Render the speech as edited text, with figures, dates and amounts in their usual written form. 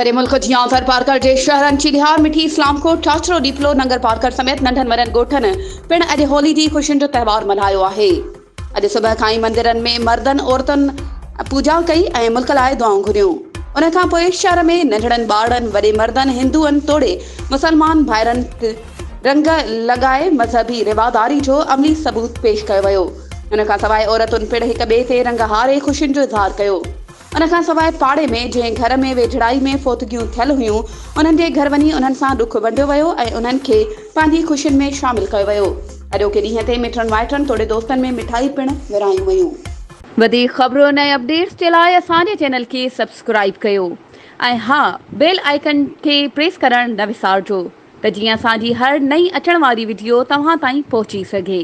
करे मुल्क जियां थर पारकर जे शहरन चिलिहार मिठी इस्लामकोट चाचरो डीपलो नंगर पारकर समेत नंढन वॾन ॻोठनि पिण अॼु होली जी ख़ुशियुनि जो त्योहार मल्हायो आहे। अॼु सुबह खां ई मंदिरनि में मर्दनि औरतुनि पूजा कई ऐं मुल्क लाइ दुआऊं घुरियूं। उन खां पोइ शहर में नंढड़नि ॿारनि वॾे मर्दनि हिंदुअनि तोड़े मुसलमान भाइरनि रंग लॻाए मज़हबी रिवादारी जो अमली सबूत पेश कयो वियो। उन खां सवाइ औरतुनि पिण हिक ॿिए ते रंग हारे ख़ुशियुनि जो इज़हार कयो। उन खां सवाइ पाड़े में जंहिं घर में वेझड़ाई में फोतगियूं थियल हुयूं उन्हनि जे घर वञी उन्हनि सां ॾुख वंडियो वियो ऐं उन्हनि खे पंहिंजी ख़ुशियुनि में शामिल कयो वियो। अॼोके ॾींहं ते मिटनि माइटनि तोड़े दोस्तनि में मिठाई पिण विरायूं वयूं। वधीक ख़बरूं ऐं अपडेट्स जे लाइ असांजे चैनल खे सब्सक्राइब कयो ऐं हा बेल आइकन खे प्रेस करणु न विसारिजो त जीअं असांजी हर नई अचण वारी वीडियो तव्हां ताईं पहुची सघे।